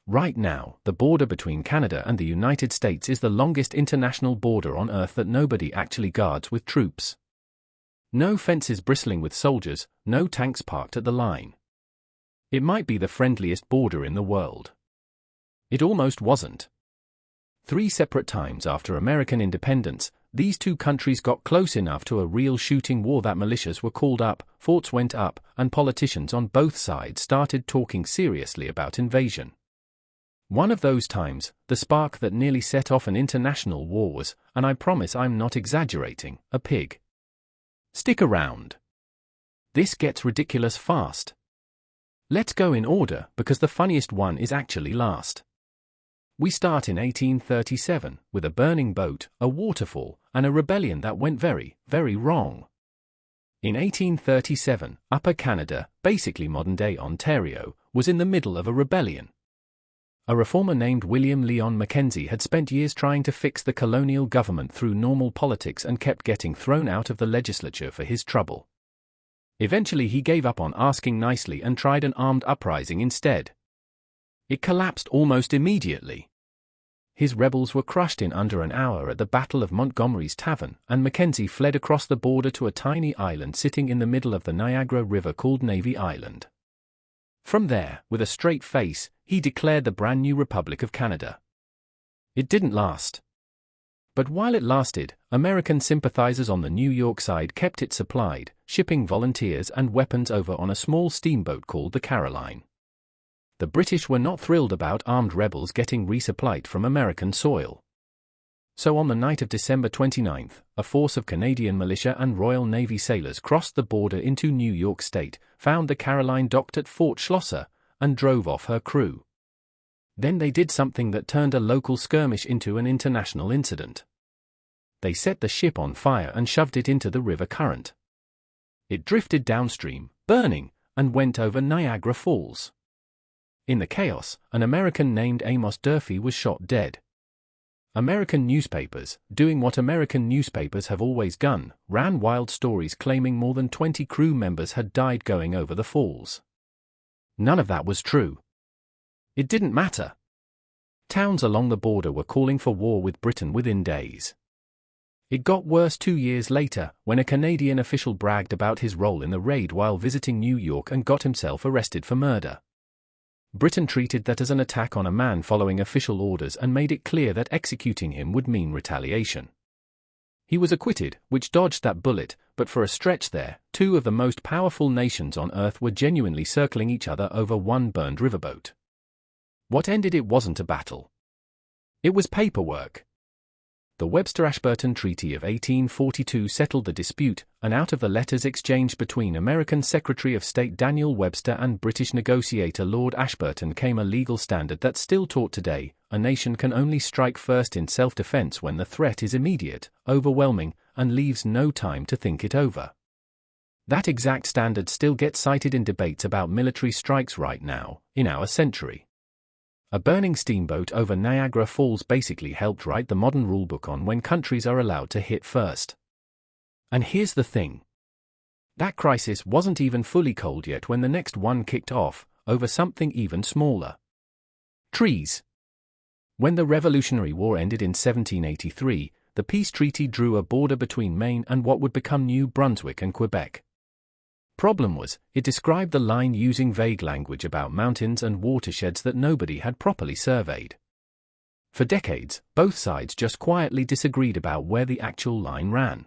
Right now, the border between Canada and the United States is the longest international border on Earth that nobody actually guards with troops. No fences bristling with soldiers, no tanks parked at the line. It might be the friendliest border in the world. It almost wasn't. 3 separate times after American independence, these two countries got close enough to a real shooting war that militias were called up, forts went up, and politicians on both sides started talking seriously about invasion. One of those times, the spark that nearly set off an international war was, and I promise I'm not exaggerating, a pig. Stick around. This gets ridiculous fast. Let's go in order because the funniest one is actually last. We start in 1837, with a burning boat, a waterfall, and a rebellion that went very, very wrong. In 1837, Upper Canada, basically modern-day Ontario, was in the middle of a rebellion. A reformer named William Lyon Mackenzie had spent years trying to fix the colonial government through normal politics and kept getting thrown out of the legislature for his trouble. Eventually he gave up on asking nicely and tried an armed uprising instead. It collapsed almost immediately. His rebels were crushed in under an hour at the Battle of Montgomery's Tavern, and Mackenzie fled across the border to a tiny island sitting in the middle of the Niagara River called Navy Island. From there, with a straight face, he declared the brand new Republic of Canada. It didn't last. But while it lasted, American sympathizers on the New York side kept it supplied, shipping volunteers and weapons over on a small steamboat called the Caroline. The British were not thrilled about armed rebels getting resupplied from American soil. So on the night of December 29th, a force of Canadian militia and Royal Navy sailors crossed the border into New York State, found the Caroline docked at Fort Schlosser, and drove off her crew. Then they did something that turned a local skirmish into an international incident. They set the ship on fire and shoved it into the river current. It drifted downstream, burning, and went over Niagara Falls. In the chaos, an American named Amos Durfee was shot dead. American newspapers, doing what American newspapers have always done, ran wild stories claiming more than 20 crew members had died going over the falls. None of that was true. It didn't matter. Towns along the border were calling for war with Britain within days. It got worse 2 years later, when a Canadian official bragged about his role in the raid while visiting New York and got himself arrested for murder. Britain treated that as an attack on a man following official orders and made it clear that executing him would mean retaliation. He was acquitted, which dodged that bullet, but for a stretch there, two of the most powerful nations on Earth were genuinely circling each other over one burned riverboat. What ended it wasn't a battle. It was paperwork. The Webster-Ashburton Treaty of 1842 settled the dispute, and out of the letters exchanged between American Secretary of State Daniel Webster and British negotiator Lord Ashburton came a legal standard that's still taught today: a nation can only strike first in self-defense when the threat is immediate, overwhelming, and leaves no time to think it over. That exact standard still gets cited in debates about military strikes right now, in our century. A burning steamboat over Niagara Falls basically helped write the modern rulebook on when countries are allowed to hit first. And here's the thing. That crisis wasn't even fully cold yet when the next one kicked off, over something even smaller. Trees. When the Revolutionary War ended in 1783, the peace treaty drew a border between Maine and what would become New Brunswick and Quebec. Problem was, it described the line using vague language about mountains and watersheds that nobody had properly surveyed. For decades, both sides just quietly disagreed about where the actual line ran.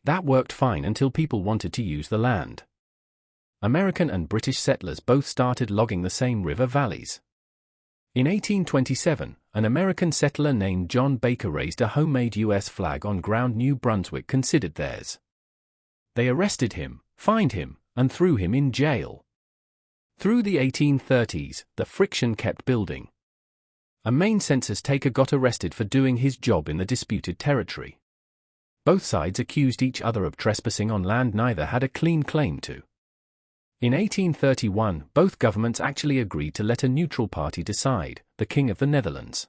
That worked fine until people wanted to use the land. American and British settlers both started logging the same river valleys. In 1827, an American settler named John Baker raised a homemade U.S. flag on ground New Brunswick considered theirs. They arrested him, fined him, and threw him in jail. Through the 1830s, the friction kept building. A Maine census taker got arrested for doing his job in the disputed territory. Both sides accused each other of trespassing on land neither had a clean claim to. In 1831, both governments actually agreed to let a neutral party decide, the King of the Netherlands.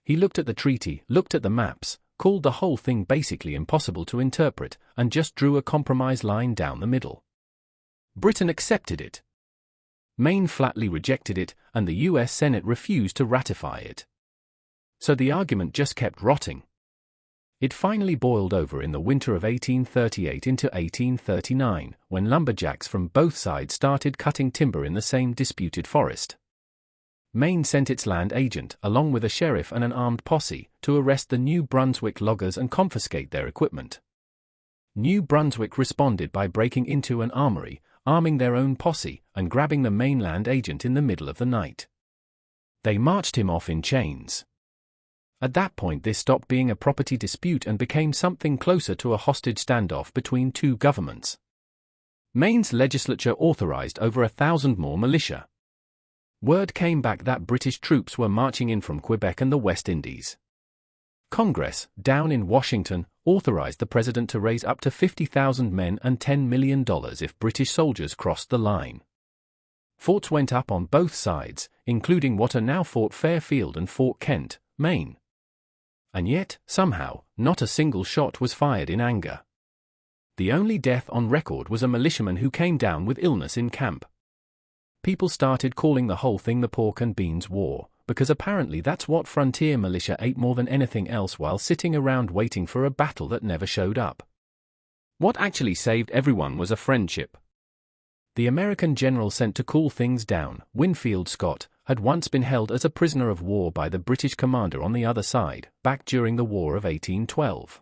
He looked at the treaty, looked at the maps, called the whole thing basically impossible to interpret, and just drew a compromise line down the middle. Britain accepted it. Maine flatly rejected it, and the U.S. Senate refused to ratify it. So the argument just kept rotting. It finally boiled over in the winter of 1838 into 1839, when lumberjacks from both sides started cutting timber in the same disputed forest. Maine sent its land agent, along with a sheriff and an armed posse, to arrest the New Brunswick loggers and confiscate their equipment. New Brunswick responded by breaking into an armory, arming their own posse, and grabbing the Maine land agent in the middle of the night. They marched him off in chains. At that point this stopped being a property dispute and became something closer to a hostage standoff between two governments. Maine's legislature authorized over 1,000 more militia. Word came back that British troops were marching in from Quebec and the West Indies. Congress, down in Washington, authorized the president to raise up to 50,000 men and $10 million if British soldiers crossed the line. Forts went up on both sides, including what are now Fort Fairfield and Fort Kent, Maine. And yet, somehow, not a single shot was fired in anger. The only death on record was a militiaman who came down with illness in camp. People started calling the whole thing the Pork and Beans War, because apparently that's what frontier militia ate more than anything else while sitting around waiting for a battle that never showed up. What actually saved everyone was a friendship. The American general sent to cool things down, Winfield Scott, had once been held as a prisoner of war by the British commander on the other side, back during the War of 1812.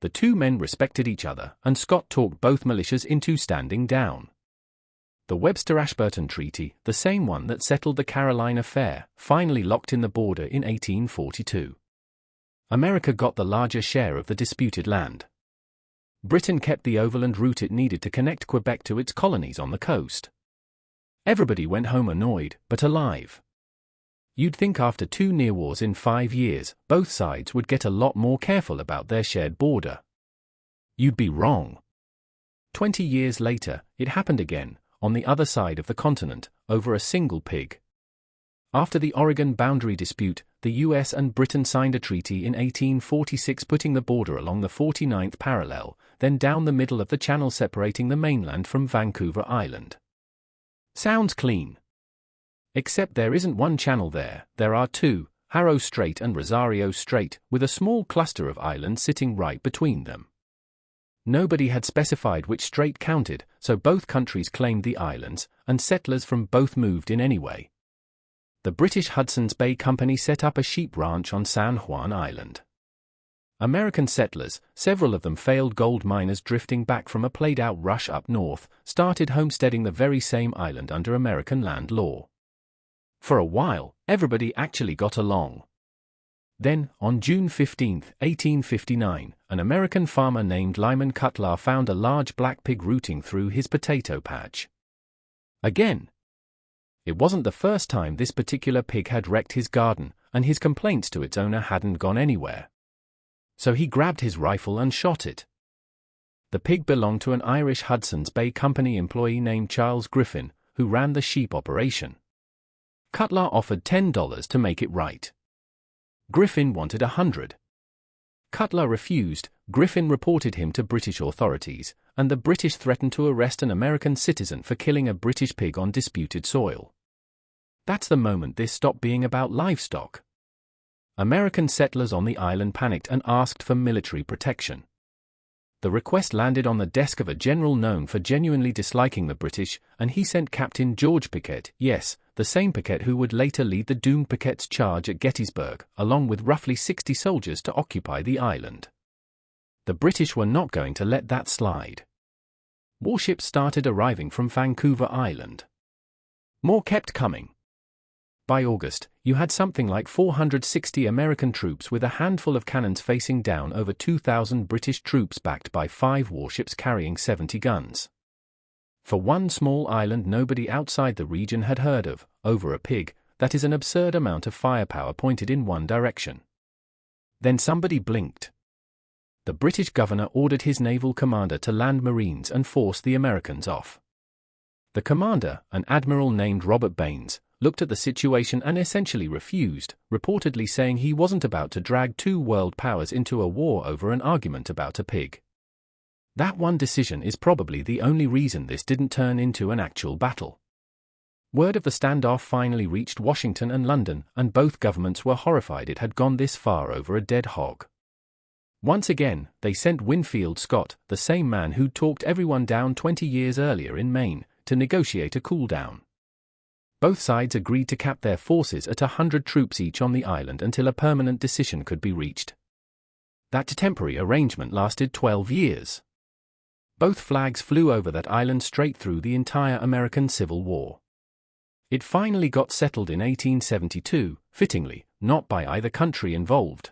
The two men respected each other, and Scott talked both militias into standing down. The Webster-Ashburton Treaty, the same one that settled the Carolina Affair, finally locked in the border in 1842. America got the larger share of the disputed land. Britain kept the overland route it needed to connect Quebec to its colonies on the coast. Everybody went home annoyed, but alive. You'd think after 2 near wars in 5 years, both sides would get a lot more careful about their shared border. You'd be wrong. 20 years later, it happened again, on the other side of the continent, over a single pig. After the Oregon boundary dispute, the US and Britain signed a treaty in 1846 putting the border along the 49th parallel, then down the middle of the channel separating the mainland from Vancouver Island. Sounds clean. Except there isn't one channel there, there are two, Harrow Strait and Rosario Strait, with a small cluster of islands sitting right between them. Nobody had specified which strait counted, so both countries claimed the islands, and settlers from both moved in anyway. The British Hudson's Bay Company set up a sheep ranch on San Juan Island. American settlers, several of them failed gold miners drifting back from a played-out rush up north, started homesteading the very same island under American land law. For a while, everybody actually got along. Then, on June 15, 1859, an American farmer named Lyman Cutler found a large black pig rooting through his potato patch. Again. It wasn't the first time this particular pig had wrecked his garden, and his complaints to its owner hadn't gone anywhere. So he grabbed his rifle and shot it. The pig belonged to an Irish Hudson's Bay Company employee named Charles Griffin, who ran the sheep operation. Cutler offered $10 to make it right. Griffin wanted $100. Cutler refused. Griffin reported him to British authorities, and the British threatened to arrest an American citizen for killing a British pig on disputed soil. That's the moment this stopped being about livestock. American settlers on the island panicked and asked for military protection. The request landed on the desk of a general known for genuinely disliking the British, and he sent Captain George Pickett, yes, the same Pickett who would later lead the doomed Pickett's charge at Gettysburg, along with roughly 60 soldiers to occupy the island. The British were not going to let that slide. Warships started arriving from Vancouver Island. More kept coming. By August, you had something like 460 American troops with a handful of cannons facing down over 2,000 British troops backed by 5 warships carrying 70 guns. For one small island nobody outside the region had heard of, over a pig, that is an absurd amount of firepower pointed in one direction. Then somebody blinked. The British governor ordered his naval commander to land Marines and force the Americans off. The commander, an admiral named Robert Baines, looked at the situation and essentially refused, reportedly saying he wasn't about to drag 2 world powers into a war over an argument about a pig. That one decision is probably the only reason this didn't turn into an actual battle. Word of the standoff finally reached Washington and London, and both governments were horrified it had gone this far over a dead hog. Once again, they sent Winfield Scott, the same man who'd talked everyone down 20 years earlier in Maine, to negotiate a cool-down. Both sides agreed to cap their forces at 100 troops each on the island until a permanent decision could be reached. That temporary arrangement lasted 12 years. Both flags flew over that island straight through the entire American Civil War. It finally got settled in 1872, fittingly, not by either country involved.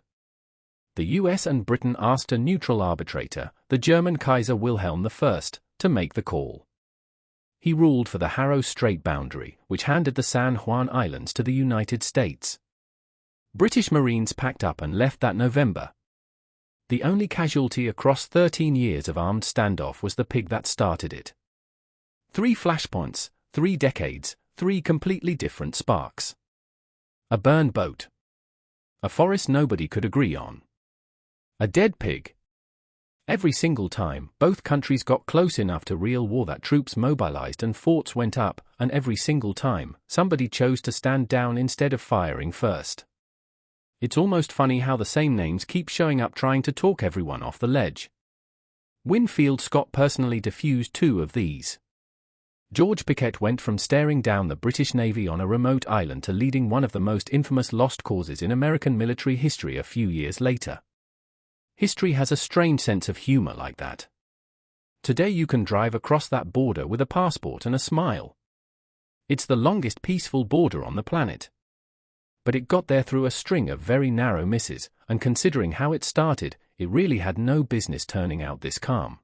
The US and Britain asked a neutral arbitrator, the German Kaiser Wilhelm I, to make the call. He ruled for the Harrow Strait boundary, which handed the San Juan Islands to the United States. British Marines packed up and left that November. The only casualty across 13 years of armed standoff was the pig that started it. 3 flashpoints, 3 decades, 3 completely different sparks. A burned boat. A forest nobody could agree on. A dead pig. Every single time, both countries got close enough to real war that troops mobilized and forts went up, and every single time, somebody chose to stand down instead of firing first. It's almost funny how the same names keep showing up trying to talk everyone off the ledge. Winfield Scott personally defused 2 of these. George Piquet went from staring down the British Navy on a remote island to leading one of the most infamous lost causes in American military history a few years later. History has a strange sense of humor like that. Today you can drive across that border with a passport and a smile. It's the longest peaceful border on the planet. But it got there through a string of very narrow misses, and considering how it started, it really had no business turning out this calm.